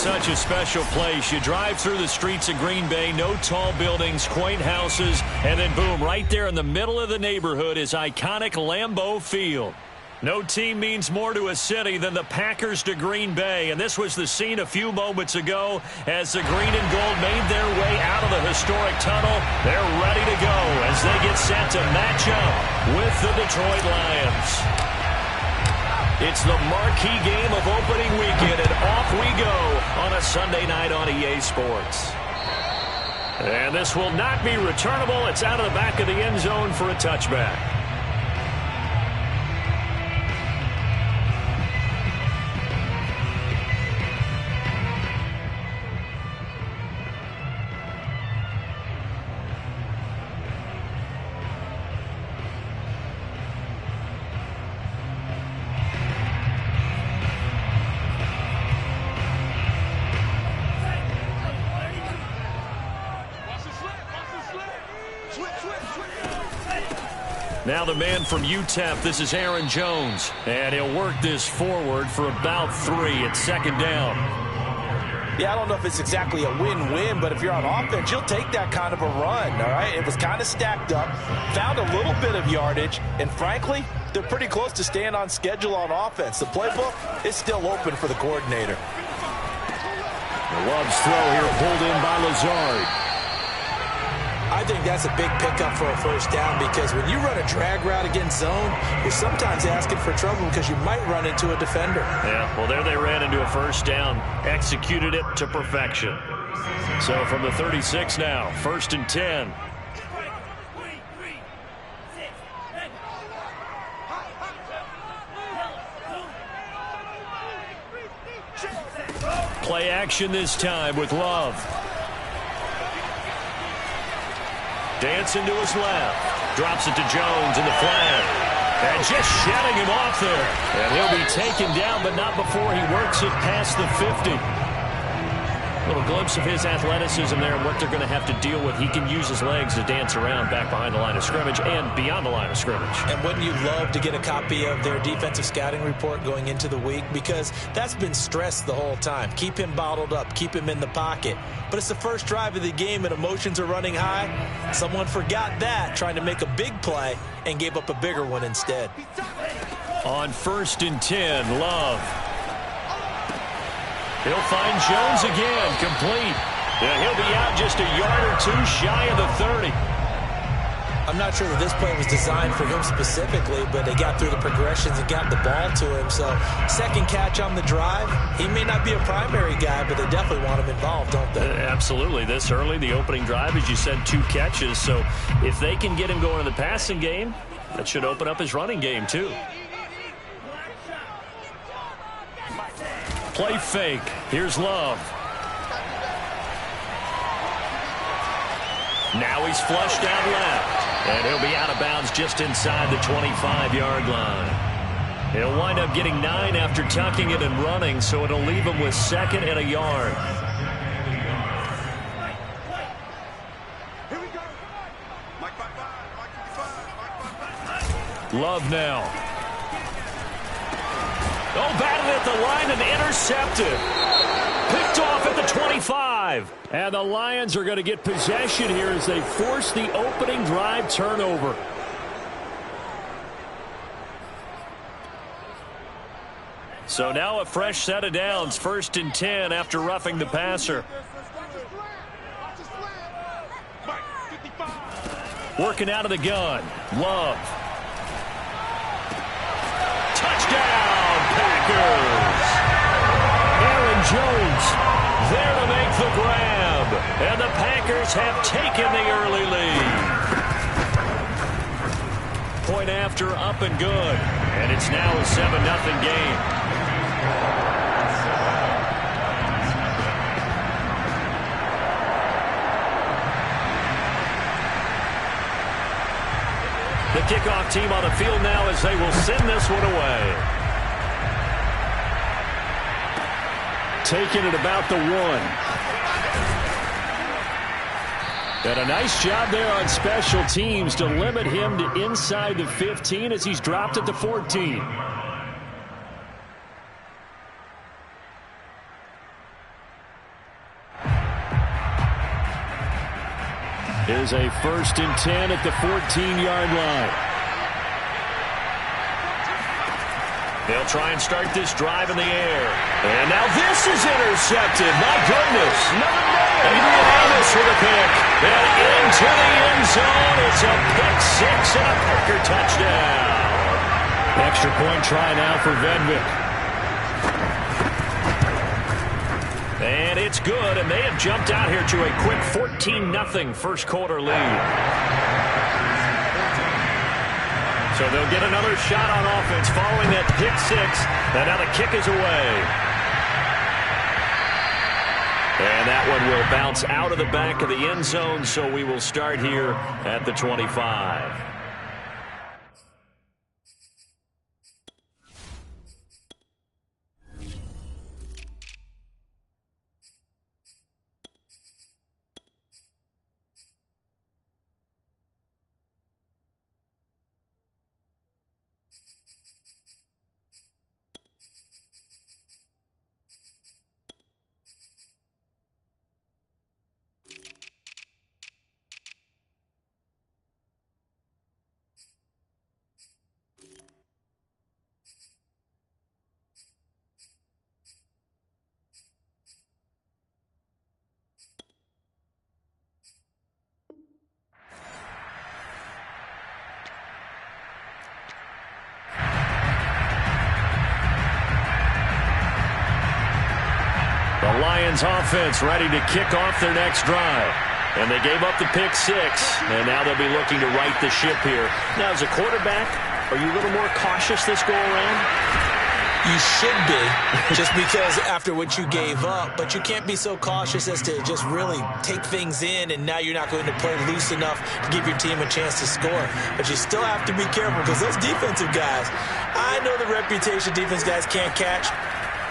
such a special place. You drive through the streets of Green Bay, no tall buildings, quaint houses, and then boom, right there in the middle of the neighborhood is iconic Lambeau Field. No team means more to a city than the Packers to Green Bay, and this was the scene a few moments ago as the green and gold made their way out of the historic tunnel. They're ready to go as they get set to match up with the Detroit Lions. It's the marquee game of opening weekend, and off we go on a Sunday night on EA Sports. And this will not be returnable. It's out of the back of the end zone for a touchback. Now the man from UTEP, this is Aaron Jones. And he'll work this forward for about 3 at second down. Yeah, I don't know if it's exactly a win-win, but if you're on offense, you'll take that kind of a run, all right? It was kind of stacked up, found a little bit of yardage, and frankly, they're pretty close to staying on schedule on offense. The playbook is still open for the coordinator. Love's throw here pulled in by Lazard. I think that's a big pickup for a first down because when you run a drag route against zone, you're sometimes asking for trouble because you might run into a defender. Yeah, well, there they ran into a first down, executed it to perfection. So from the 36 now, 1st and 10. Play action this time with Love. Dancing to his left. Drops it to Jones in the flat. And just shutting him off there. And he'll be taken down, but not before he works it past the 50. Little glimpse of his athleticism there and what they're going to have to deal with. He can use his legs to dance around back behind the line of scrimmage and beyond the line of scrimmage. And wouldn't you love to get a copy of their defensive scouting report going into the week? Because that's been stressed the whole time. Keep him bottled up. Keep him in the pocket. But it's the first drive of the game and emotions are running high. Someone forgot that, trying to make a big play and gave up a bigger one instead. On 1st and 10, Love. He'll find Jones again, complete. And he'll be out just a yard or 2 shy of the 30. I'm not sure that this play was designed for him specifically, but they got through the progressions and got the ball to him. So second catch on the drive. He may not be a primary guy, but they definitely want him involved, don't they? Absolutely. This early, the opening drive, as you said, 2 catches. So if they can get him going in the passing game, that should open up his running game too. Play fake. Here's Love. Now he's flushed out left. And he'll be out of bounds just inside the 25-yard line. He'll wind up getting 9 after tucking it and running, so it'll leave him with 2nd and a yard. Love now. Oh, batted at the line and intercepted. Picked off at the 25. And the Lions are going to get possession here as they force the opening drive turnover. So now a fresh set of downs. 1st and 10 after roughing the passer. Working out of the gun. Love. Touchdown, Packers. Aaron Jones there to make the grab. And the Packers have taken the early lead. Point after, up and good. And it's now a 7-0 game. The kickoff team on the field now as they will send this one away. Taking it about the 1. And a nice job there on special teams to limit him to inside the 15 as he's dropped at the 14. is a 1st and 10 at the 14-yard line. They'll try and start this drive in the air. And now this is intercepted. My goodness. Adrian Amos with a pick. And into the end zone. It's a pick six and a Packer touchdown. Extra point try now for Vedvik. And it's good, and they have jumped out here to a quick 14-0 first quarter lead. So they'll get another shot on offense following that pick six. And now the kick is away. And that one will bounce out of the back of the end zone, so we will start here at the 25. The Lions offense ready to kick off their next drive. And they gave up the pick six, and now they'll be looking to right the ship here. Now, as a quarterback, are you a little more cautious this go-around? You should be, just because after what you gave up, but you can't be so cautious as to just really take things in, and now you're not going to play loose enough to give your team a chance to score. But you still have to be careful, because those defensive guys, I know the reputation defense guys can't catch.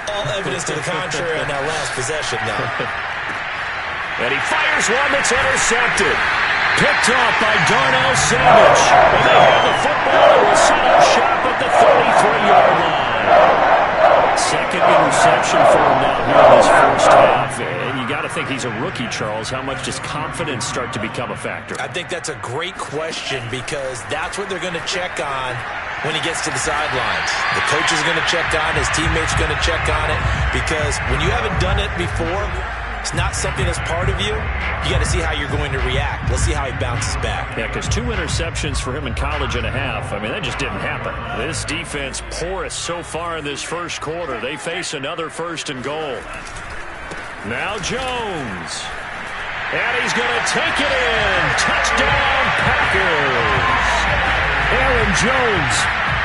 All evidence to the contrary on that last possession now. And he fires one that's intercepted. Picked off by Darnell Savage. And they have the football and will set up shop at the 33-yard line. Second interception for him now here in this first half. And you got to think he's a rookie, Charles. How much does confidence start to become a factor? I think that's a great question, because that's what they're going to check on when he gets to the sidelines. The coach is going to check on, his teammates are going to check on it, because when you haven't done it before, it's not something that's part of you. You got to see how you're going to react. Let's see how he bounces back. Yeah, because 2 interceptions for him in college and a half. I mean, that just didn't happen. This defense porous so far in this first quarter. They face another 1st and goal. Now Jones. And he's going to take it in. Touchdown, Packers. Aaron Jones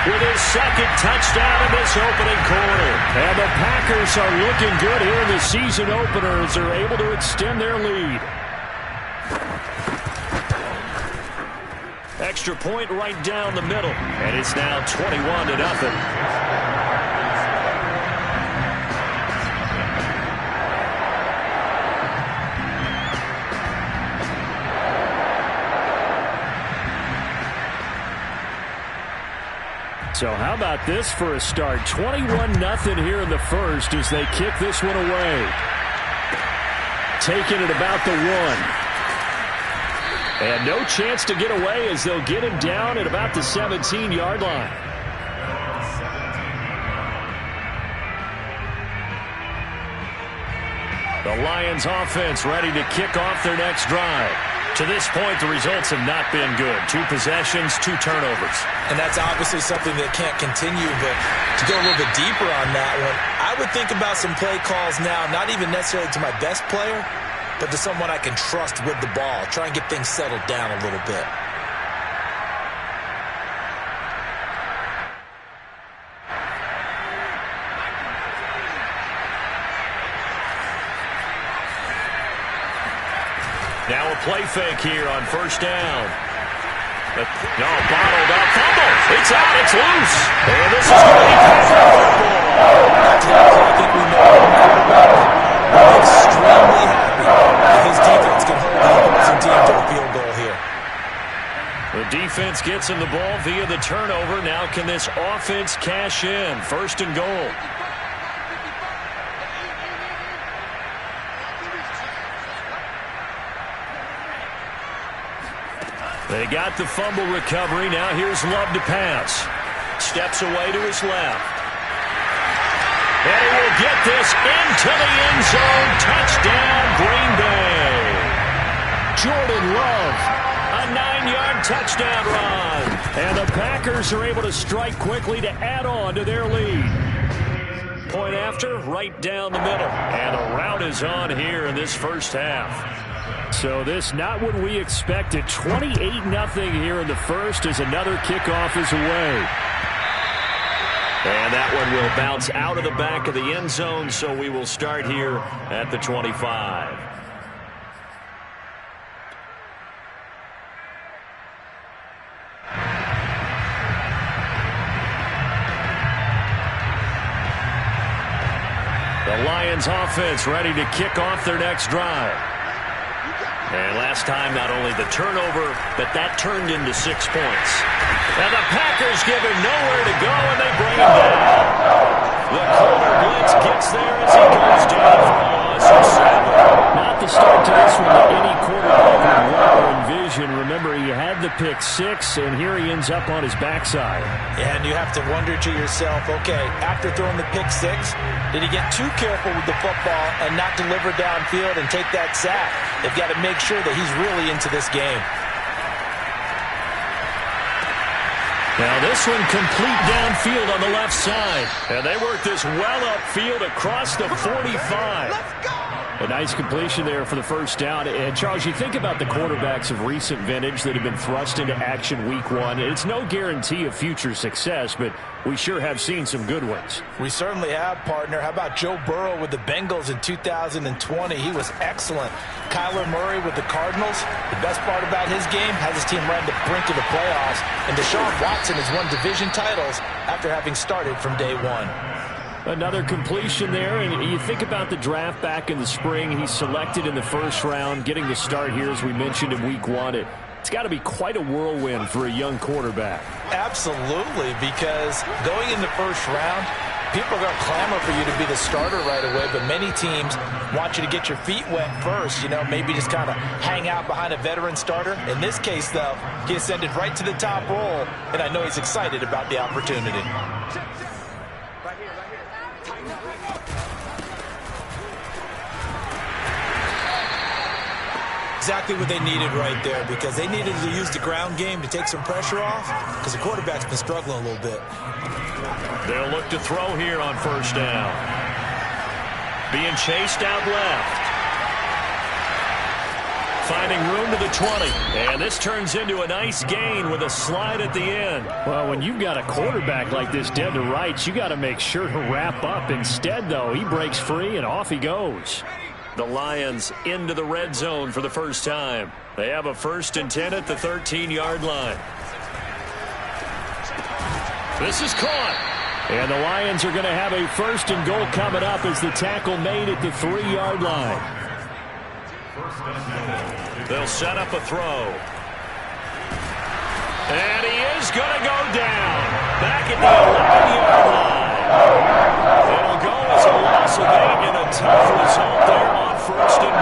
with his second touchdown in this opening quarter. And the Packers are looking good here in the season opener as they're able to extend their lead. Extra point right down the middle. And it's now 21-0. So how about this for a start? 21-0 here in the first as they kick this one away. Taking it about the 1. And no chance to get away as they'll get him down at about the 17-yard line. The Lions offense ready to kick off their next drive. To this point, the results have not been good. 2 possessions, 2 turnovers. And that's obviously something that can't continue, but to go a little bit deeper on that one, I would think about some play calls now, not even necessarily to my best player, but to someone I can trust with the ball. Try and get things settled down a little bit. Now a play fake here on first down. No, bottled up. Fumble. It's out. It's loose. And this is going to be Packer football. I think we know I'm extremely happy that his defense can hold the opposing team to a field goal here. The defense gets him the ball via the turnover. Now can this offense cash in? 1st and goal. They got the fumble recovery. Now here's Love to pass. Steps away to his left. And he will get this into the end zone. Touchdown, Green Bay. Jordan Love, a 9-yard touchdown run. And the Packers are able to strike quickly to add on to their lead. Point after, right down the middle. And the route is on here in this first half. So this not what we expected. 28-0 here in the first as another kickoff is away. And that one will bounce out of the back of the end zone, so we will start here at the 25. The Lions offense ready to kick off their next drive. And last time, not only the turnover, but that turned into 6 points. And the Packers give him nowhere to go, and they bring him down. The corner blitz gets there as he goes down for a loss of 7. Not the start to this one that any quarterback would want or envision. Remember, he had the pick 6, and here he ends up on his backside. And you have to wonder to yourself, okay, after throwing the pick 6, did he get too careful with the football and not deliver downfield and take that sack? They've got to make sure that he's really into this game. Now this one complete downfield on the left side. And they work this well upfield across the 45. Let's go! A nice completion there for the first down. And, Charles, you think about the quarterbacks of recent vintage that have been thrust into action week 1. It's no guarantee of future success, but we sure have seen some good ones. We certainly have, partner. How about Joe Burrow with the Bengals in 2020? He was excellent. Kyler Murray with the Cardinals. The best part about his game, has his team right on the brink of the playoffs. And Deshaun Watson has won division titles after having started from day 1. Another completion there, and you think about the draft back in the spring. He's selected in the first round, getting the start here, as we mentioned, in week 1. It's got to be quite a whirlwind for a young quarterback. Absolutely, because going in the first round, people are going to clamor for you to be the starter right away, but many teams want you to get your feet wet first, maybe just kind of hang out behind a veteran starter. In this case, though, he ascended right to the top role, and I know he's excited about the opportunity. Exactly what they needed right there, because they needed to use the ground game to take some pressure off, because the quarterback's been struggling a little bit. They'll look to throw here on first down. Being chased out left. Finding room to the 20. And this turns into a nice gain with a slide at the end. Well, when you've got a quarterback like this dead to rights, you got to make sure to wrap up. Instead, though, he breaks free and off he goes. The Lions into the red zone for the first time. They have a 1st and 10 at the 13-yard line. This is caught. And the Lions are going to have a 1st and goal coming up as the tackle made at the 3-yard line. They'll set up a throw. And he is going to go down. Back at the 11-yard line. It'll go as a loss of 8 and a tough result there on 1st and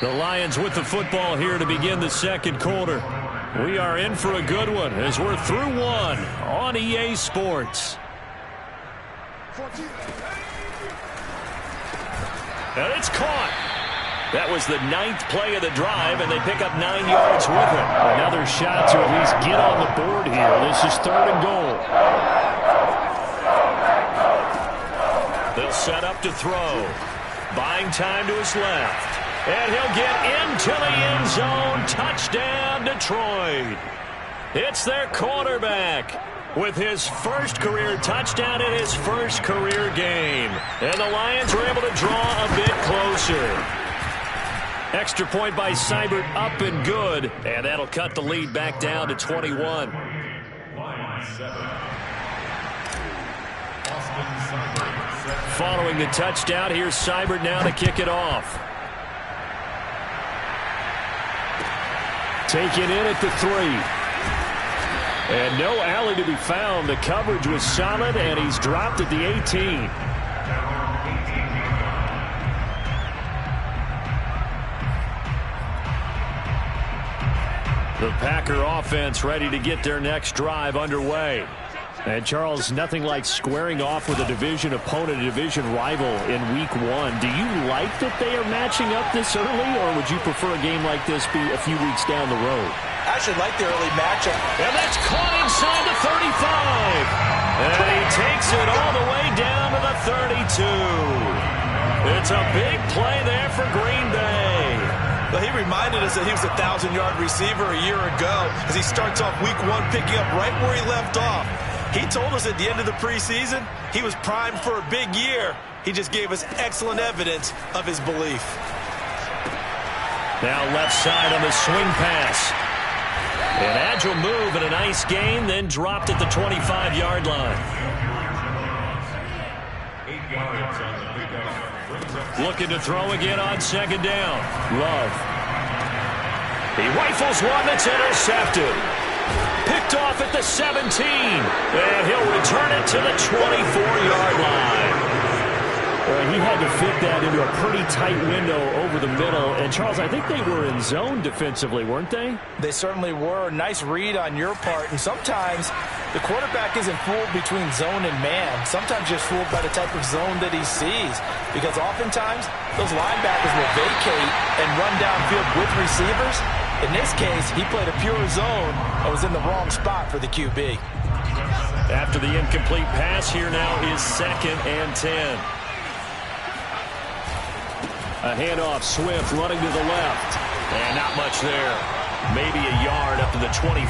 goal. The Lions with the football here to begin the second quarter. We are in for a good one as we're through 1 on EA Sports. And it's caught. That was the 9th play of the drive, and they pick up 9 yards with it. Another shot to at least get on the board here. This is 3rd and goal. They'll set up to throw. Buying time to his left. And he'll get into the end zone. Touchdown, Detroit. It's their quarterback with his first career touchdown in his first career game. And the Lions were able to draw a bit closer. Extra point by Seibert, up and good. And that'll cut the lead back down to 21. Following the touchdown, here's Seibert now to kick it off. Taken in at the 3. And no alley to be found. The coverage was solid, and he's dropped at the 18. The Packer offense ready to get their next drive underway. And, Charles, nothing like squaring off with a division opponent, a division rival in Week 1. Do you like that they are matching up this early, or would you prefer a game like this be a few weeks down the road? I should like the early matchup. And that's caught inside the 35. And he takes it all the way down to the 32. It's a big play there for Green Bay. Well, he reminded us that he was a 1,000-yard receiver a year ago as he starts off Week 1 picking up right where he left off. He told us at the end of the preseason he was primed for a big year. He just gave us excellent evidence of his belief. Now left side on the swing pass. An agile move and a nice gain, then dropped at the 25-yard line. Looking to throw again on second down. Love. He rifles one that's intercepted. Picked off at the 17. And he'll return it to the 24-yard line. He had to fit that into a pretty tight window over the middle. And, Charles, I think they were in zone defensively, weren't they? They certainly were. Nice read on your part. And sometimes the quarterback isn't fooled between zone and man. Sometimes just fooled by the type of zone that he sees. Because oftentimes those linebackers will vacate and run downfield with receivers. In this case, he played a pure zone and was in the wrong spot for the QB. After the incomplete pass, here now is 2nd and 10. A handoff, Swift running to the left. And not much there. Maybe a yard up to the 24.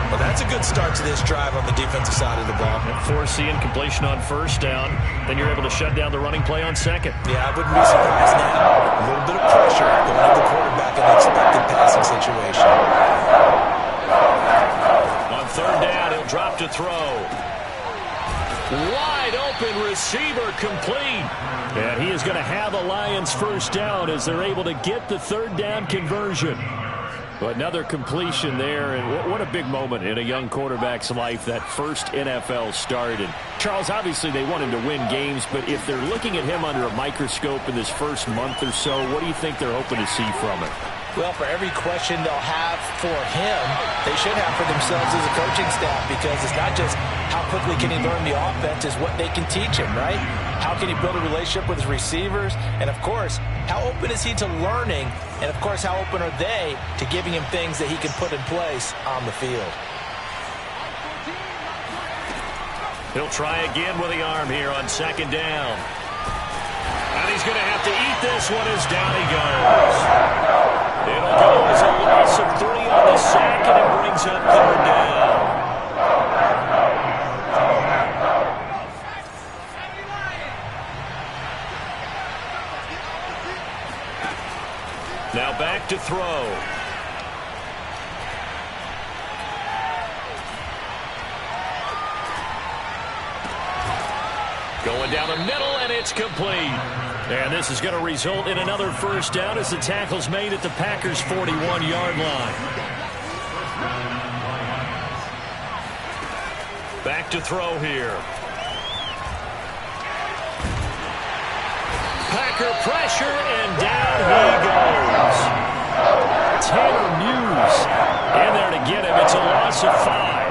Well, that's a good start to this drive on the defensive side of the ball. Force the incompletion on first down. Then you're able to shut down the running play on second. Yeah, I wouldn't be surprised now. A little bit of pressure going to the quarterback in an expected passing situation. On third down, he'll drop to throw. Wide open receiver complete. And he is going to have a Lions first down as they're able to get the third down conversion. Another completion there, and what a big moment in a young quarterback's life, that first NFL start. And Charles, obviously they want him to win games, but if they're looking at him under a microscope in this first month or so, what do you think they're hoping to see from it? Well, for every question they'll have for him, they should have for themselves as a coaching staff, because it's not just how quickly can he learn the offense, it's what they can teach him, right? How can he build a relationship with his receivers? And, of course, how open is he to learning? And, of course, how open are they to giving him things that he can put in place on the field? He'll try again with the arm here on second down. And he's going to have to eat this one as down he goes. It'll go as a loss of 3 on the sack, and it brings up third down. Now back to throw. Going down the middle, and it's complete. And this is going to result in another first down as the tackle's made at the Packers' 41-yard line. Back to throw here. Packer pressure, and down he goes. Taylor Muse in there to get him. It's a loss of 5.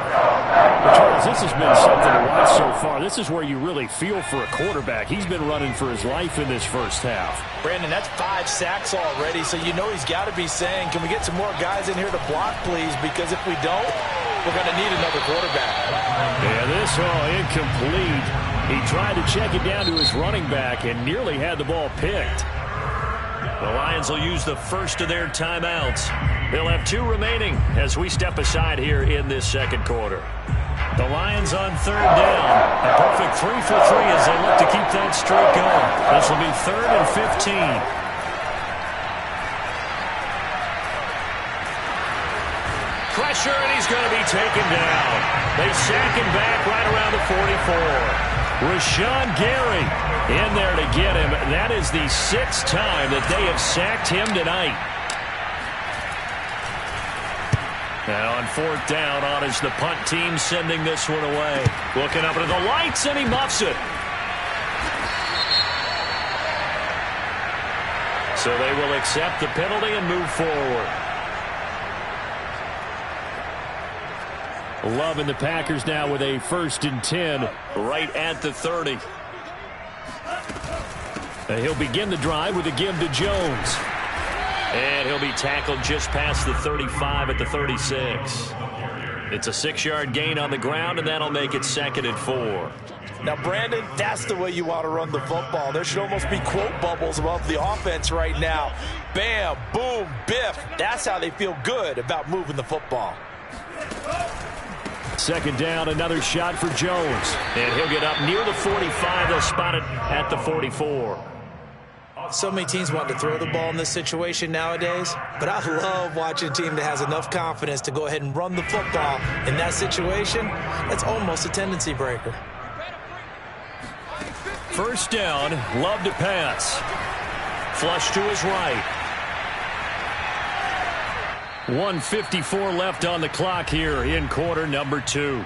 Charles, this has been something to watch so far. This is where you really feel for a quarterback. He's been running for his life in this first half. Brandon, that's 5 sacks already, so you know he's got to be saying, can we get some more guys in here to block, please? Because if we don't, we're going to need another quarterback. Yeah, this incomplete. He tried to check it down to his running back and nearly had the ball picked. The Lions will use the first of their timeouts. They'll have 2 remaining as we step aside here in this second quarter. The Lions on third down. A perfect 3 for 3 as they look to keep that streak going. This will be 3rd and 15. Pressure, and he's going to be taken down. They sack him back right around the 44. Rashawn Gary in there to get him. That is the 6th time that they have sacked him tonight. And on 4th down, on is the punt team sending this one away. Looking up into the lights, and he muffs it. So they will accept the penalty and move forward. Love and the Packers now with a 1st and 10 right at the 30. He'll begin the drive with a give to Jones. And he'll be tackled just past the 35 at the 36. It's a 6-yard gain on the ground, and that'll make it 2nd and 4. Now, Brandon, that's the way you want to run the football. There should almost be quote bubbles above the offense right now. Bam, boom, biff. That's how they feel good about moving the football. 2nd down, another shot for Jones. And he'll get up near the 45. They'll spot it at the 44. So many teams want to throw the ball in this situation nowadays, but I love watching a team that has enough confidence to go ahead and run the football in that situation. That's almost a tendency breaker. 1st down, Love to pass. Flush to his right. 1:54 left on the clock here in quarter number 2.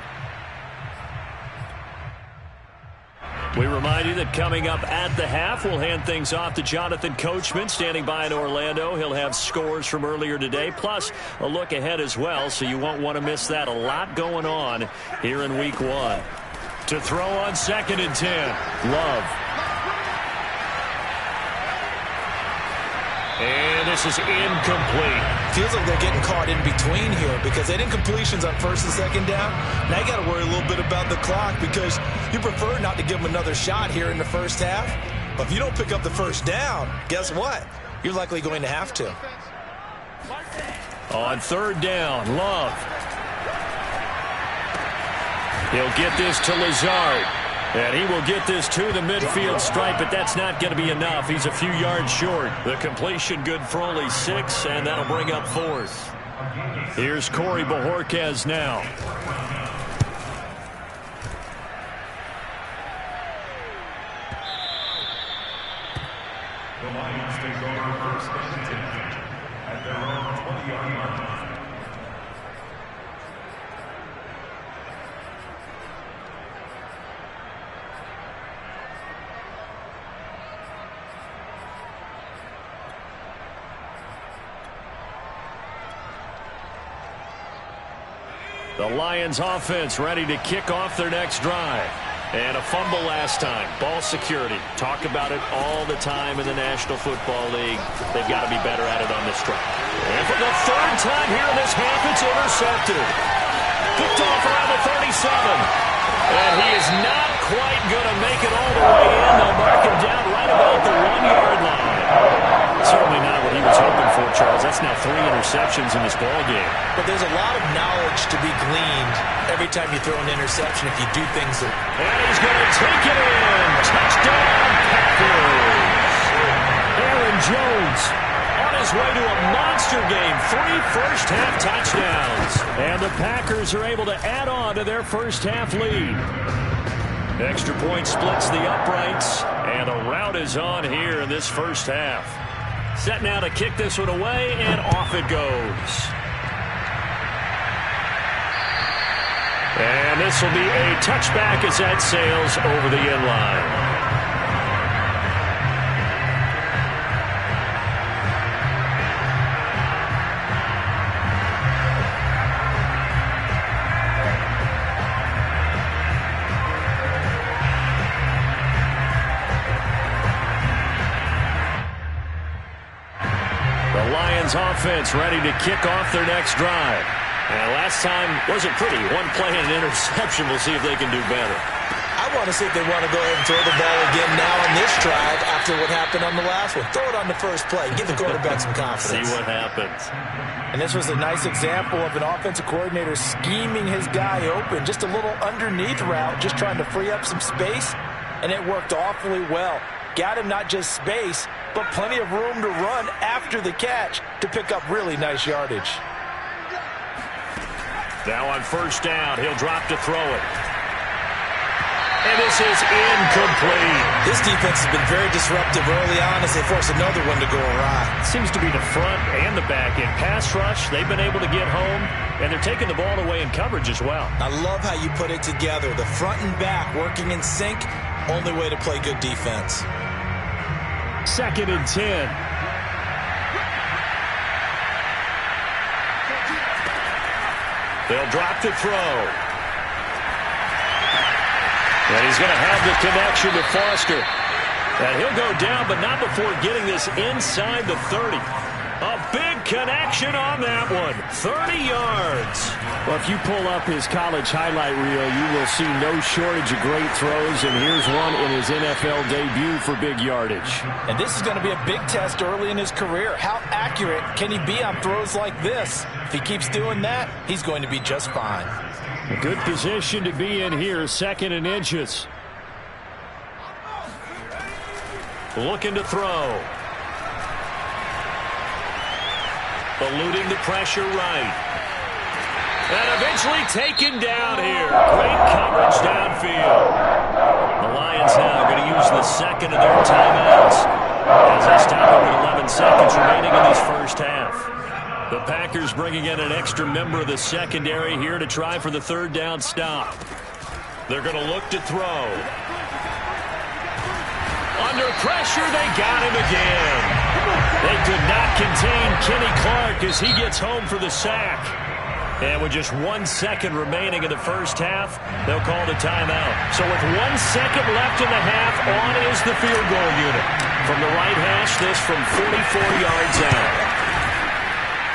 We remind you that coming up at the half, we'll hand things off to Jonathan Coachman, standing by in Orlando. He'll have scores from earlier today, plus a look ahead as well, so you won't want to miss that. A lot going on here in week 1. To throw on 2nd and 10, Love. And this is incomplete. Feels like they're getting caught in between here because they didn't completions on 1st and 2nd down. Now you got to worry a little bit about the clock because you prefer not to give them another shot here in the 1st half. But if you don't pick up the 1st down, guess what? You're likely going to have to. On 3rd down, Love. He'll get this to Lazard. And he will get this to the midfield stripe, but that's not going to be enough. He's a few yards short. The completion good for only 6, and that'll bring up 4th. Here's Corey Bojorquez now. The Lions take over 1st and 10 at their own 20-yard line. The Lions offense ready to kick off their next drive. And a fumble last time. Ball security. Talk about it all the time in the National Football League. They've got to be better at it on this drive. And for the 3rd time here in this half, it's intercepted. Picked off around the 37. And he is not quite going to make it all the way in. They'll mark him down right about the 1-yard line. Certainly not what he was hoping for, Charles. That's now 3 interceptions in this ballgame. But there's a lot of knowledge to be gleaned every time you throw an interception if you do things that... And he's going to take it in. Touchdown, Packers. Aaron Jones on his way to a monster game. 3 first-half touchdowns. And the Packers are able to add on to their first-half lead. Extra point splits the uprights, and a rout is on here in this first half. Set now to kick this one away, and off it goes. And this will be a touchback as that sails over the end line. Offense ready to kick off their next drive. And last time wasn't pretty. One play and an interception. We'll see if they can do better. I want to see if they want to go ahead and throw the ball again now on this drive after what happened on the last one. Throw it on the first play. Give the quarterback some confidence. See what happens. And this was a nice example of an offensive coordinator scheming his guy open. Just a little underneath route, just trying to free up some space. And it worked awfully well. Got him not just space, but plenty of room to run after the catch to pick up really nice yardage. Now on 1st down, he'll drop to throw it. And this is incomplete. This defense has been very disruptive early on as they force another one to go awry. Seems to be the front and the back end. Pass rush, they've been able to get home, and they're taking the ball away in coverage as well. I love how you put it together. The front and back working in sync, only way to play good defense. 2nd and 10. They'll drop the throw. And he's going to have the connection to Foster. And he'll go down, but not before getting this inside the 30. A big connection on that one. 30 yards. Well, if you pull up his college highlight reel, you will see no shortage of great throws, and here's one in his NFL debut for big yardage. And this is going to be a big test early in his career. How accurate can he be on throws like this? If he keeps doing that, he's going to be just fine. A good position to be in here, 2nd and inches. Looking to throw. Eluding the pressure right. And eventually taken down here. Great coverage downfield. The Lions now going to use the second of their timeouts as they stop it with 11 seconds remaining in this first half. The Packers bringing in an extra member of the secondary here to try for the 3rd down stop. They're going to look to throw. Under pressure, they got him again. They could not contain Kenny Clark as he gets home for the sack. And with just 1 second remaining in the first half, they'll call the timeout. So with 1 second left in the half, on is the field goal unit. From the right hash, this from 44 yards out.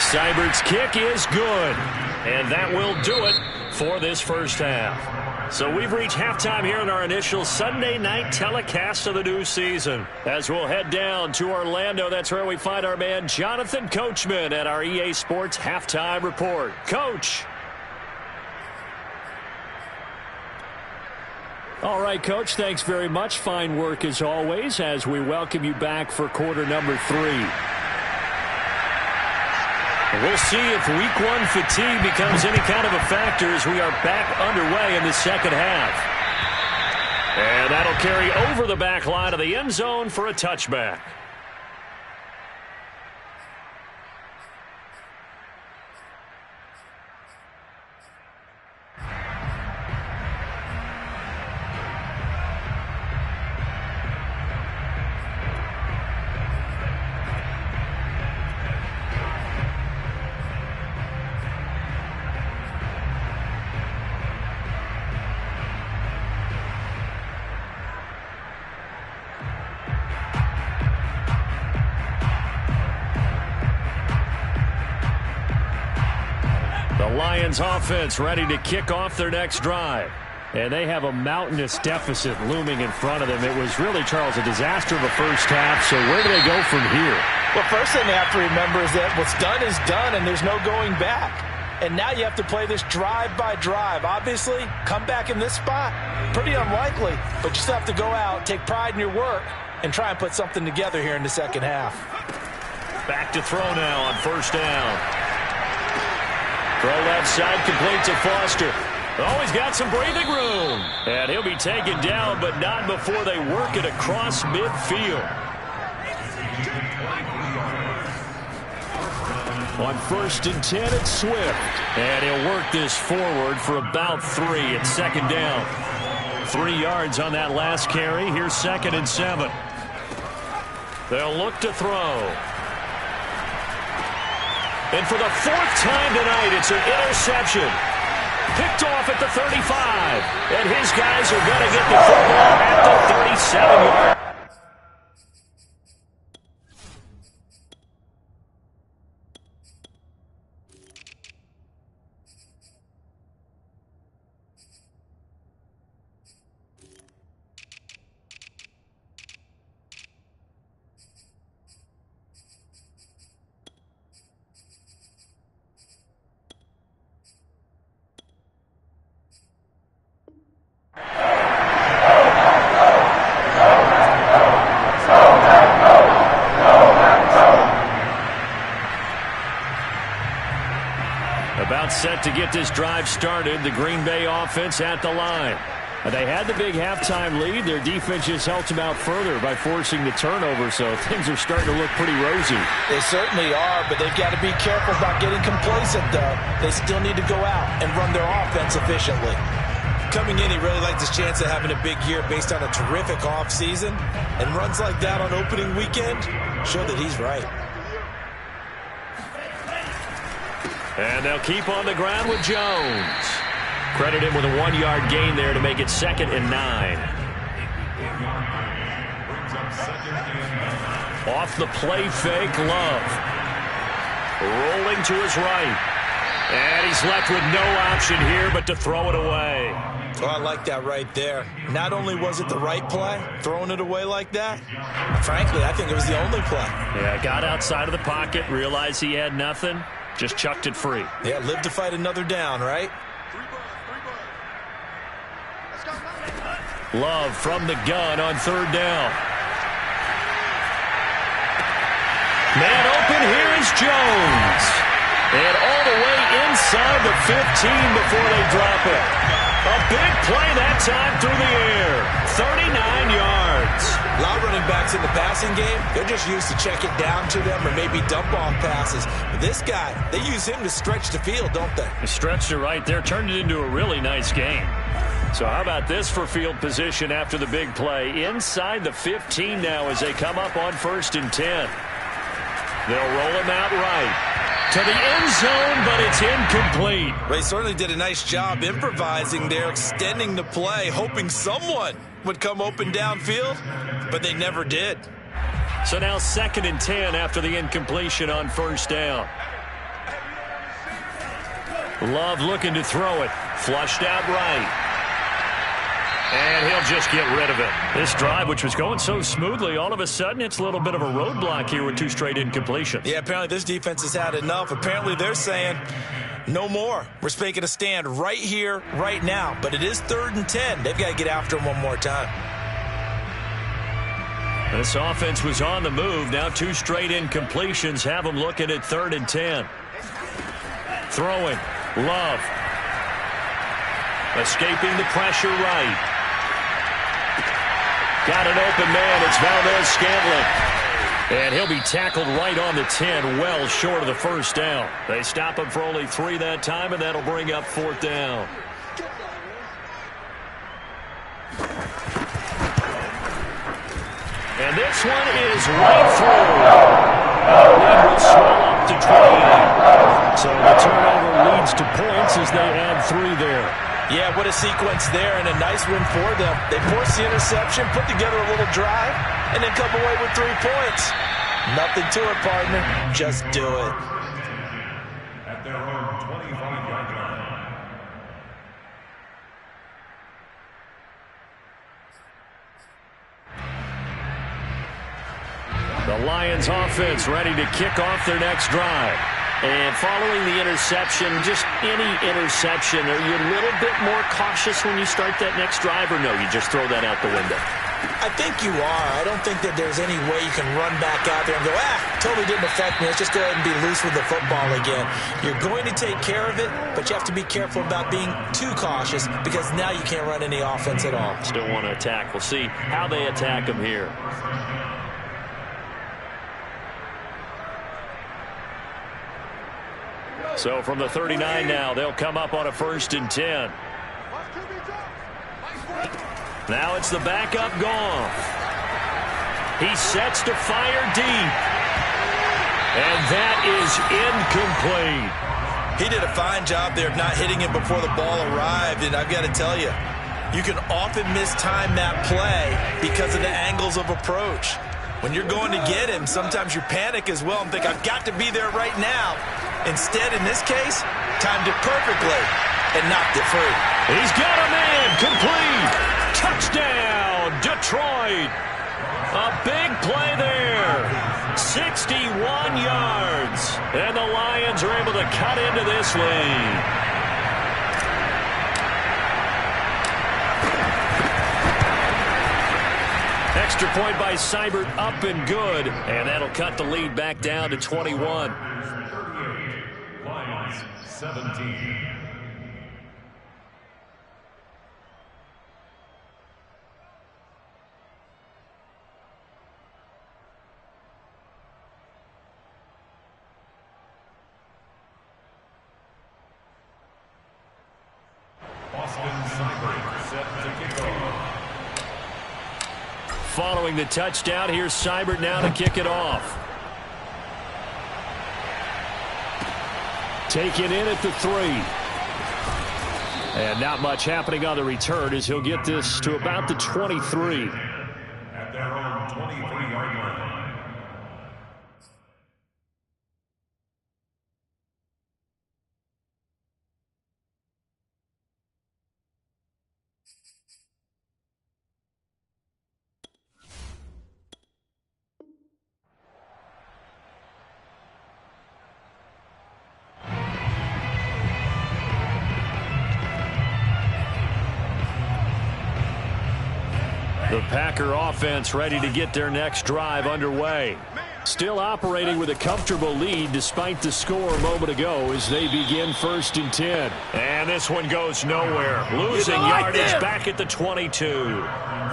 Seibert's kick is good. And that will do it for this first half. So we've reached halftime here in our initial Sunday night telecast of the new season. As we'll head down to Orlando, that's where we find our man Jonathan Coachman at our EA Sports Halftime Report. Coach. All right, Coach, thanks very much. Fine work as always as we welcome you back for quarter number 3. We'll see if week 1 fatigue becomes any kind of a factor as we are back underway in the second half. And that'll carry over the back line of the end zone for a touchback. Lions offense ready to kick off their next drive. And they have a mountainous deficit looming in front of them. It was really, Charles, a disaster of a first half. So where do they go from here? Well, first thing they have to remember is that what's done is done, and there's no going back. And now you have to play this drive by drive. Obviously, come back in this spot, pretty unlikely. But you still have to go out, take pride in your work, and try and put something together here in the second half. Back to throw now on first down. Throw left side, complete to Foster. Oh, he's got some breathing room. And he'll be taken down, but not before they work it across midfield. On 1st and 10, it's Swift. And he'll work this forward for about 3. It's second down. 3 yards on that last carry. Here's 2nd and 7. They'll look to throw. And for the 4th time tonight, it's an interception. Picked off at the 35. And his guys are going to get the football at the 37-yard. Set to get this drive started. The Green Bay offense at the line. They had the big halftime lead. Their defense just helped them out further by forcing the turnover, so things are starting to look pretty rosy. They certainly are, but they've got to be careful about getting complacent, though. They still need to go out and run their offense efficiently. Coming in, he really liked his chance of having a big year based on a terrific offseason, and runs like that on opening weekend show that he's right. And they'll keep on the ground with Jones. Credit him with a 1-yard gain there to make it 2nd and 9. Off the play fake, Love. Rolling to his right. And he's left with no option here but to throw it away. Oh, I like that right there. Not only was it the right play, throwing it away like that, frankly, I think it was the only play. Yeah, got outside of the pocket, realized he had nothing, just chucked it free. Yeah, live to fight another down, right? Love from the gun on 3rd down. Man open, here is Jones. And all the way inside the 15 before they drop it. A big play that time through the air. 39 yards. A lot of running backs in the passing game, they're just used to check it down to them or maybe dump off passes. But this guy, they use him to stretch the field, don't they? He stretched it right there, turned it into a really nice game. So how about this for field position after the big play? Inside the 15 now as they come up on 1st and 10. They'll roll him out right. To the end zone, but it's incomplete. They certainly did a nice job improvising there, extending the play, hoping someone would come open downfield, but they never did. So now 2nd and 10 after the incompletion on 1st down. Love looking to throw it. Flushed out right. And he'll just get rid of it. This drive, which was going so smoothly, all of a sudden it's a little bit of a roadblock here with 2 straight incompletions. Yeah, apparently this defense has had enough. Apparently they're saying, no more. We're making a stand right here, right now. But it is 3rd and 10. They've got to get after him one more time. This offense was on the move. Now 2 straight incompletions have them looking at 3rd and 10. Throwing. Love. Escaping the pressure right. Got an open man. It's Valdez-Scantling. And he'll be tackled right on the 10, well short of the 1st down. They stop him for only 3 that time, and that'll bring up 4th down. And this one is right through. Lead will swell up to 28. So the turnover leads to points as they add 3 there. Yeah, what a sequence there, and a nice win for them. They forced the interception, put together a little drive, and then come away with 3 points. Nothing to it, partner. Just do it. At their own 25-yard line. The Lions offense ready to kick off their next drive. And following the interception, just any interception, are you a little bit more cautious when you start that next drive, or no, you just throw that out the window? I think you are. I don't think that there's any way you can run back out there and go, totally didn't affect me. Let's just go ahead and be loose with the football again. You're going to take care of it, but you have to be careful about being too cautious because now you can't run any offense at all. Still want to attack. We'll see how they attack them here. So from the 39 now, they'll come up on a 1st and 10. Now it's the backup Goff. He sets to fire deep. And that is incomplete. He did a fine job there of not hitting him before the ball arrived. And I've got to tell you, you can often mistime that play because of the angles of approach. When you're going to get him, sometimes you panic as well and think, I've got to be there right now. Instead, in this case, timed it perfectly and knocked it free. He's got a man, complete. Touchdown, Detroit. A big play there. 61 yards. And the Lions are able to cut into this lead. Extra point by Seibert, up and good. And that'll cut the lead back down to 21. 38, Lions 17. Following the touchdown, here's Seibert now to kick it off. Taken in at the 3. And not much happening on the return as he'll get this to about the 23. At their own 23-yard line. The Packer offense ready to get their next drive underway. Still operating with a comfortable lead despite the score a moment ago as they begin 1st and 10. And this one goes nowhere. Losing yardage back at the 22.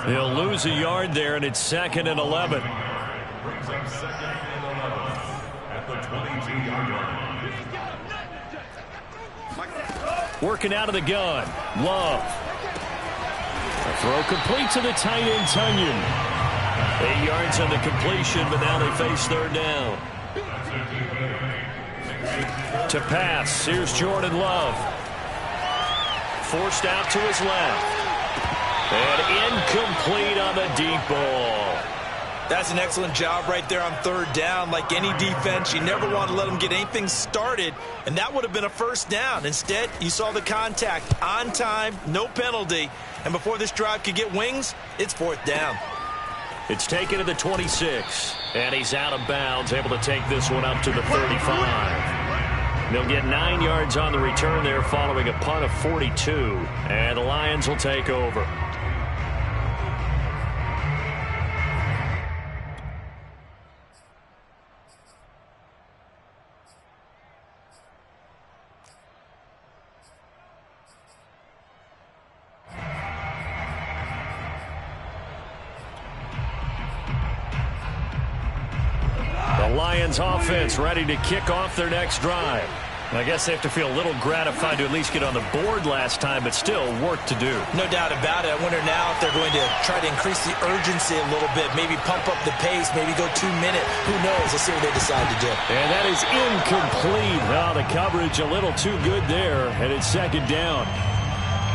They'll lose a yard there, and it's 2nd and 11. Brings up 2nd and 11 at the 22-yard line. Working out of the gun. Love. A throw complete to the tight end, Tunyon. 8 yards on the completion, but now they face 3rd down. To pass, here's Jordan Love. Forced out to his left. And incomplete on the deep ball. That's an excellent job right there on 3rd down. Like any defense, you never want to let them get anything started, and that would have been a 1st down. Instead, you saw the contact on time, no penalty, and before this drive could get wings, it's 4th down. It's taken to the 26, and he's out of bounds, able to take this one up to the 35. They'll get 9 yards on the return there following a punt of 42, and the Lions will take over. Lions offense ready to kick off their next drive. I guess they have to feel a little gratified to at least get on the board last time, but still work to do. No doubt about it. I wonder now if they're going to try to increase the urgency a little bit, maybe pump up the pace, maybe go 2-minute. Who knows? Let's see what they decide to do. And that is incomplete. Oh, the coverage a little too good there, and it's 2nd down.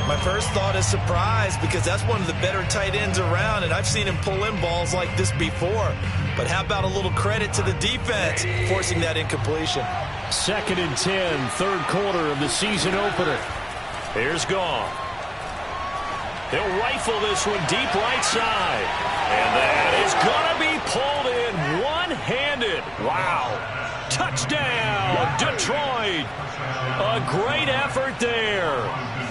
My first thought is surprise because that's one of the better tight ends around, and I've seen him pull in balls like this before. But how about a little credit to the defense forcing that incompletion? 2nd and 10, 3rd quarter of the season opener. Here's Goff. He'll rifle this one deep right side. And that is going to be pulled in one-handed. Wow. Touchdown, Detroit. A great effort there.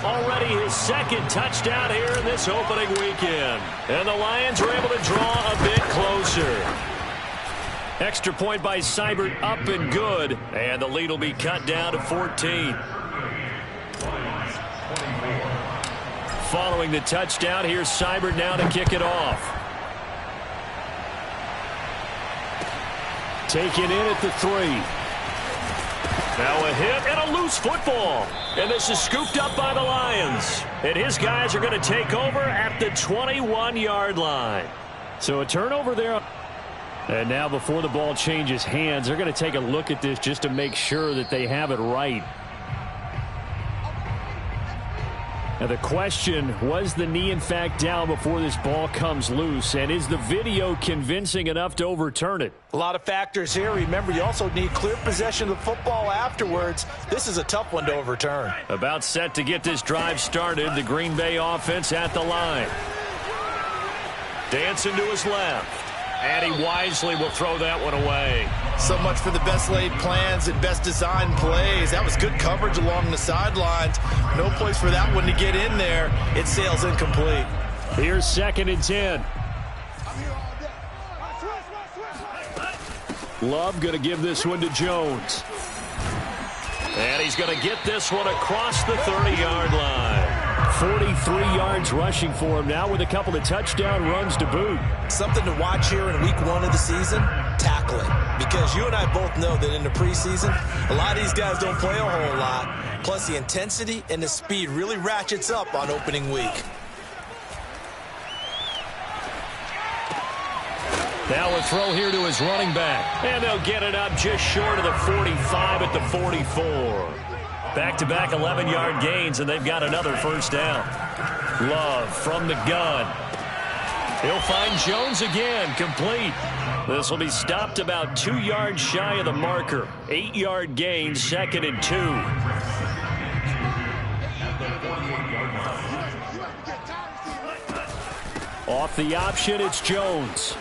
Already his 2nd touchdown here in this opening weekend. And the Lions are able to draw a bit closer. Extra point by Seibert, up and good. And the lead will be cut down to 14. Following the touchdown, here's Seibert now to kick it off. Taken in at the 3. Now a hit and a loose football. And this is scooped up by the Lions. And his guys are going to take over at the 21-yard line. So a turnover there. And now before the ball changes hands, they're going to take a look at this just to make sure that they have it right. Now the question, was the knee in fact down before this ball comes loose? And is the video convincing enough to overturn it? A lot of factors here. Remember, you also need clear possession of the football afterwards. This is a tough one to overturn. About set to get this drive started. The Green Bay offense at the line. Dancing to his left. And he wisely will throw that one away. So much for the best laid plans and best designed plays. That was good coverage along the sidelines. No place for that one to get in there. It sails incomplete. Here's 2nd and 10. Love going to give this one to Jones. And he's going to get this one across the 30-yard line. 43 yards rushing for him now with a couple of touchdown runs to boot. Something to watch here in week 1 of the season, tackling. Because you and I both know that in the preseason, a lot of these guys don't play a whole lot. Plus the intensity and the speed really ratchets up on opening week. Now a throw here to his running back. And they'll get it up just short of the 45 at the 44. Back-to-back 11-yard gains, and they've got another first down. Love from the gun. He'll find Jones again, complete. This will be stopped about 2 yards shy of the marker. 8-yard gain, 2nd and 2. Off the option, it's Jones.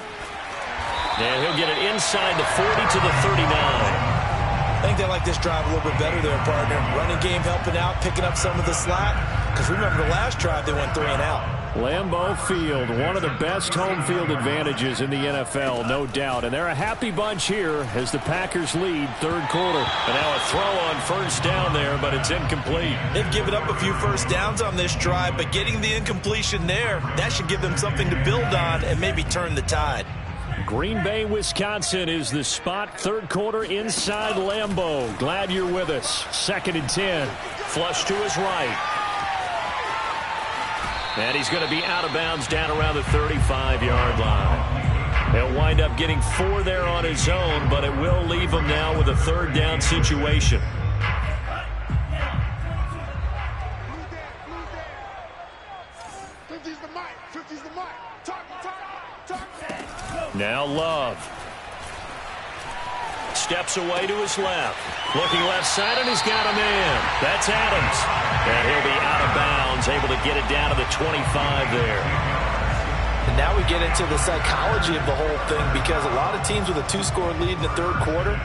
And he'll get it inside the 40 to the 39. I think they like this drive a little bit better there, partner. Running game helping out, picking up some of the slack. Because remember the last drive, they went 3 and out. Lambeau Field, one of the best home field advantages in the NFL, no doubt. And they're a happy bunch here as the Packers lead 3rd quarter. And now a throw on first down there, but it's incomplete. They've given up a few first downs on this drive, but getting the incompletion there, that should give them something to build on and maybe turn the tide. Green Bay, Wisconsin is the spot. 3rd quarter inside Lambeau. Glad you're with us. 2nd and 10. Flush to his right. And he's going to be out of bounds down around the 35-yard line. He'll wind up getting 4 there on his own, but it will leave him now with a 3rd down situation. Now Love. Steps away to his left. Looking left side, and he's got a man. That's Adams. And he'll be out of bounds, able to get it down to the 25 there. And now we get into the psychology of the whole thing, because a lot of teams with a 2-score lead in the 3rd quarter,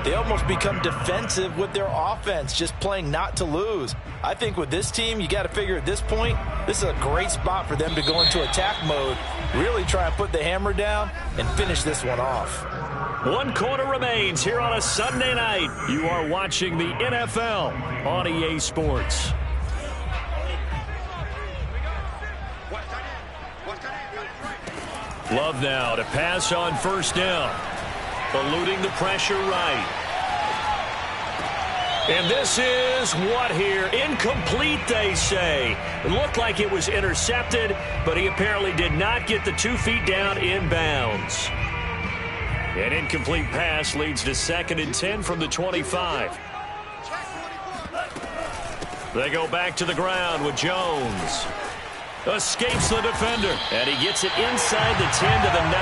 they almost become defensive with their offense, just playing not to lose. I think with this team, you got to figure at this point, this is a great spot for them to go into attack mode, really try and put the hammer down and finish this one off. 1 quarter remains here on a Sunday night. You are watching the NFL on EA Sports. Love now to pass on first down. Eluding the pressure right. And this is what here? Incomplete, they say. It looked like it was intercepted, but he apparently did not get the 2 feet down in bounds. An incomplete pass leads to 2nd and 10 from the 25. They go back to the ground with Jones. Escapes the defender, and he gets it inside the 10 to the 9.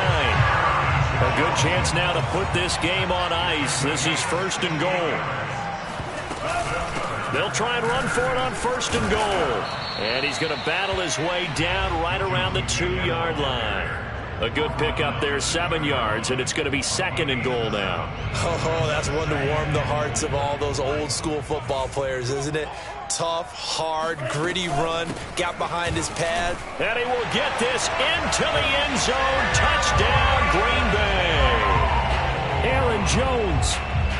A good chance now to put this game on ice. This is 1st and goal. They'll try and run for it on 1st and goal. And he's going to battle his way down right around the 2-yard line. A good pickup there, 7 yards, and it's going to be 2nd and goal now. Oh, that's one to warm the hearts of all those old-school football players, isn't it? Tough, hard, gritty run, got behind his pad. And he will get this into the end zone. Touchdown, Green Bay. Aaron Jones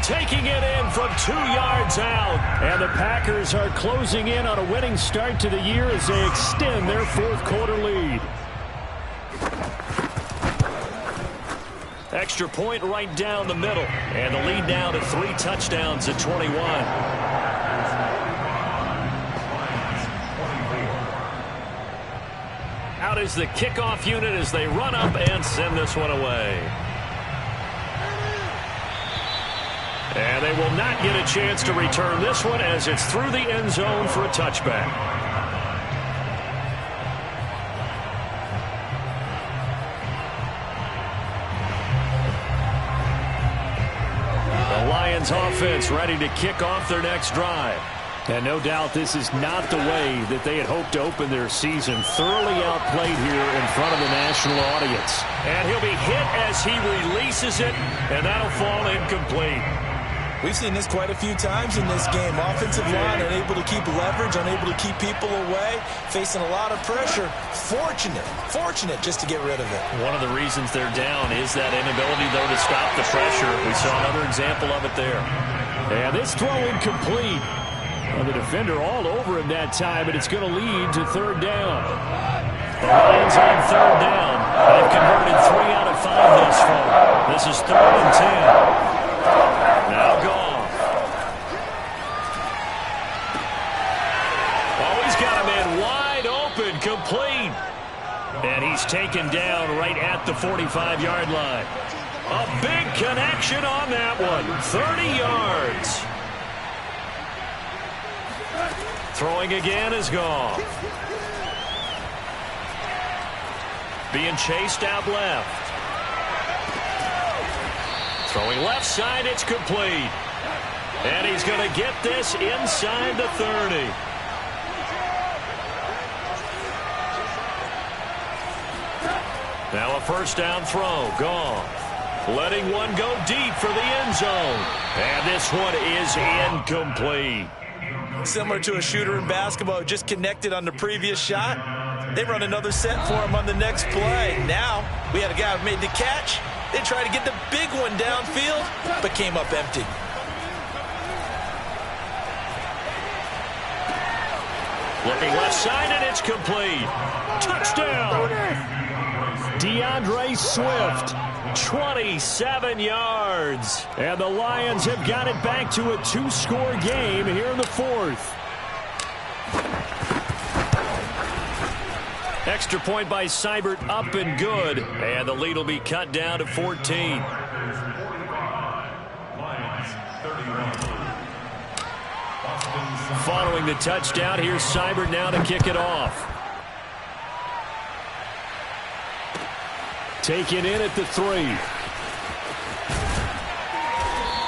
taking it in from 2 yards out. And the Packers are closing in on a winning start to the year as they extend their 4th quarter lead. Extra point right down the middle. And the lead now to 3 touchdowns at 21. Out is the kickoff unit as they run up and send this one away. And they will not get a chance to return this one as it's through the end zone for a touchback. Lions offense ready to kick off their next drive. And no doubt this is not the way that they had hoped to open their season. Thoroughly outplayed here in front of the national audience. And he'll be hit as he releases it, and that'll fall incomplete. We've seen this quite a few times in this game. Offensive line unable to keep leverage, unable to keep people away, facing a lot of pressure. Fortunate just to get rid of it. One of the reasons they're down is that inability, though, to stop the pressure. We saw another example of it there. And this throw incomplete. Well, the defender all over him that time, but it's going to lead to 3rd down. The Lions on 3rd down. They've converted 3 out of 5 thus far. This is 3rd and 10. Now gone. Oh, he's got a man wide open, complete. And he's He's taken down right at the 45-yard line. A big connection on that one. 30 yards. Throwing again is gone. Being chased out left. Throwing left side, it's complete. And he's going to get this inside the 30. Now a first down throw. Gone. Letting one go deep for the end zone. And this one is incomplete. Similar to a shooter in basketball, just connected on the previous shot. They run another set for him on the next play. Now we had a guy who made the catch. They tried to get the big one downfield, but came up empty. Looking left side, and it's complete. Touchdown. DeAndre Swift, 27 yards. And the Lions have got it back to a 2-score game here in the fourth. Extra point by Seibert, up and good. And the lead will be cut down to 14. Following the touchdown, here's Seibert now to kick it off. Taken in at the 3.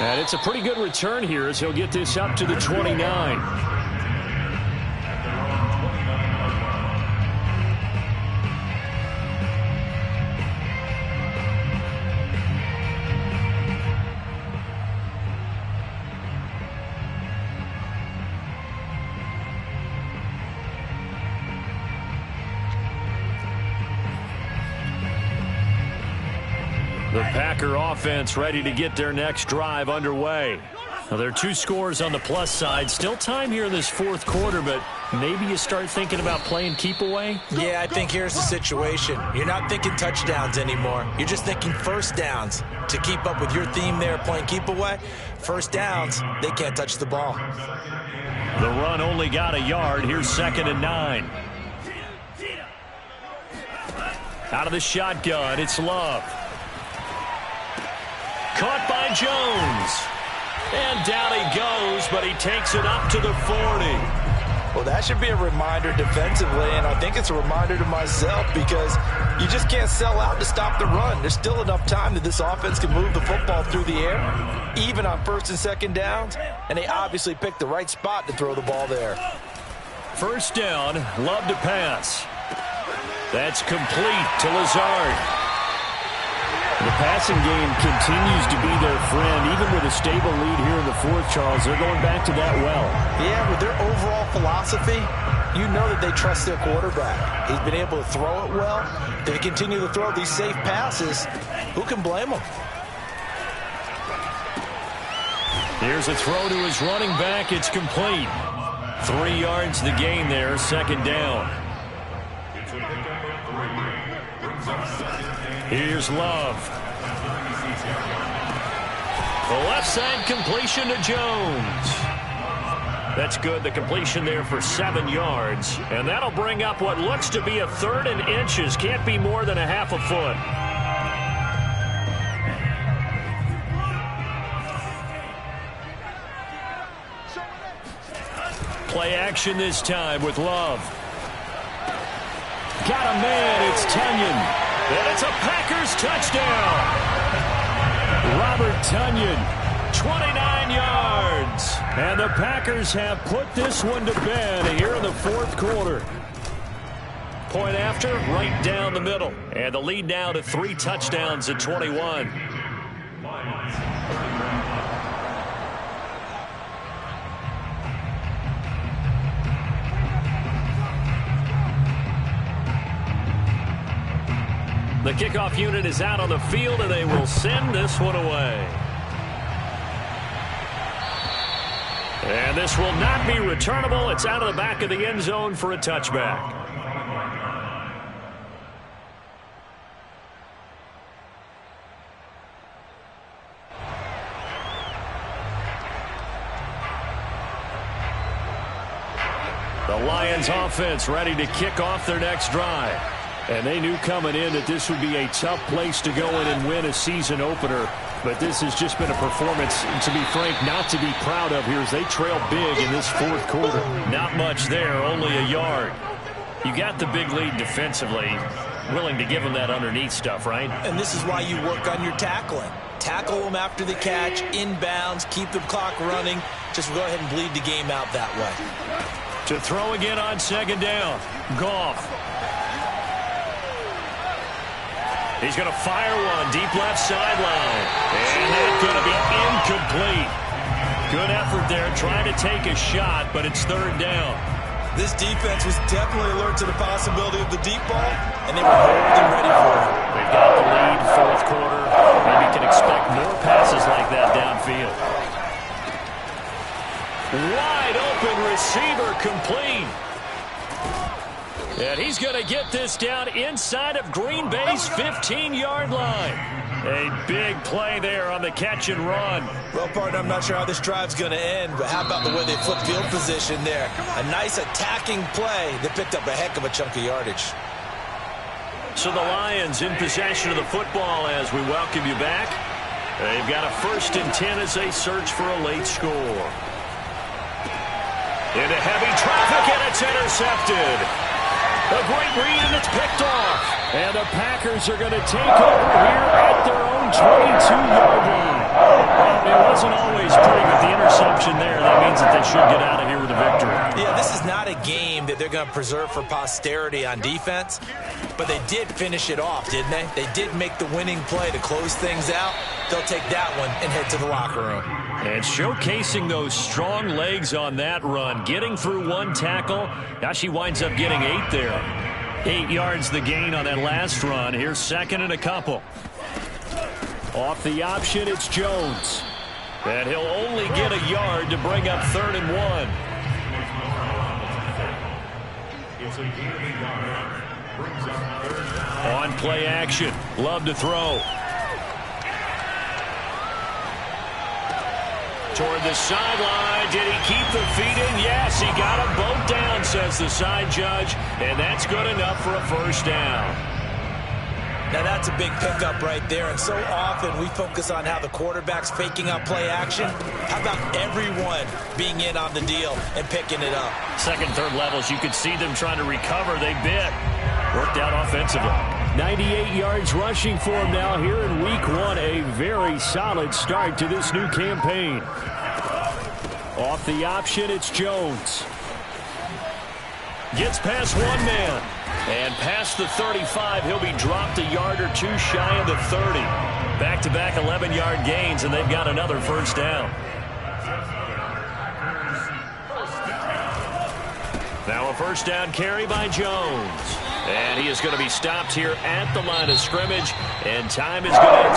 And it's a pretty good return here as he'll get this up to the 29. The Packer offense ready to get their next drive underway. Now, there are 2 scores on the plus side. Still time here in this fourth quarter, but maybe you start thinking about playing keep away? Yeah, I think here's the situation. You're not thinking touchdowns anymore. You're just thinking first downs. To keep up with your theme there, playing keep away, first downs, they can't touch the ball. The run only got a yard. Here's 2nd and 9. Out of the shotgun, it's Love. Caught by Jones. And down he goes, but he takes it up to the 40. Well, that should be a reminder defensively, and I think it's a reminder to myself because you just can't sell out to stop the run. There's still enough time that this offense can move the football through the air, even on 1st and 2nd downs, and they obviously picked the right spot to throw the ball there. First down, Love to pass. That's complete to Lazard. The passing game continues to be their friend. Even with a stable lead here in the fourth, Charles, they're going back to that well. Yeah, with their overall philosophy, you know that they trust their quarterback. He's been able to throw it well. They continue to throw these safe passes. Who can blame them? Here's a throw to his running back. It's complete. 3 yards the gain there, 2nd down. Here's Love. The left side completion to Jones. That's good. The completion there for 7 yards. And that'll bring up what looks to be a 3rd and inches. Can't be more than a half a foot. Play action this time with Love. Got a man. It's Tunyon. And it's a Packers touchdown. Robert Tunyon, 29 yards. And the Packers have put this one to bed here in the fourth quarter. Point after, right down the middle. And the lead now to 3 touchdowns at 21. The kickoff unit is out on the field, and they will send this one away. And this will not be returnable. It's out of the back of the end zone for a touchback. The Lions offense ready to kick off their next drive. And they knew coming in that this would be a tough place to go in and win a season opener. But this has just been a performance, to be frank, not to be proud of here as they trail big in this fourth quarter. Not much there, only a yard. You got the big lead defensively, willing to give them that underneath stuff, right? And this is why you work on your tackling. Tackle them after the catch, inbounds, keep the clock running. Just go ahead and bleed the game out that way. To throw again on second down, Goff. He's going to fire one deep left sideline. And that's going to be incomplete. Good effort there trying to take a shot, but it's third down. This defense was definitely alert to the possibility of the deep ball, and they were holding ready for it. They've got the lead, fourth quarter. Maybe you can expect more passes like that downfield. Wide open receiver complete. And he's going to get this down inside of Green Bay's 15-yard line. A big play there on the catch and run. Well, partner, I'm not sure how this drive's going to end, but how about the way they flip field position there? A nice attacking play that picked up a heck of a chunk of yardage. So the Lions in possession of the football as we welcome you back. They've got a 1st and 10 as they search for a late score. Into heavy traffic, and it's intercepted. A great read, and it's picked off. And the Packers are going to take over here at their own 22-yard line. Well, it wasn't always pretty with the interception there. That means that they should get out of here with a victory. Yeah, this is not a game that they're going to preserve for posterity on defense, but they did finish it off, didn't they? They did make the winning play to close things out. They'll take that one and head to the locker room. And showcasing those strong legs on that run, getting through one tackle. Now she winds up getting 8 there. 8 yards the gain on that last run. Here's second and a couple. Off the option, it's Jones. And he'll only get a yard to bring up 3rd and 1. It's a gain of a yard. Brings up 3rd down. On play action. Love to throw. Toward the sideline. Did he keep the feet in? Yes, he got them both down, says the side judge. And that's good enough for a 1st down. Now that's a big pickup right there, and so often we focus on how the quarterback's faking out play action. How about everyone being in on the deal and picking it up? Second, third levels, you could see them trying to recover. They bit. Worked out offensively. 98 yards rushing for him now here in week 1. A very solid start to this new campaign. Off the option, it's Jones. Gets past one man. And past the 35, he'll be dropped a yard or two shy of the 30. Back-to-back 11-yard gains, and they've got another 1st down. Now a 1st down carry by Jones. And he is going to be stopped here at the line of scrimmage, and time is going to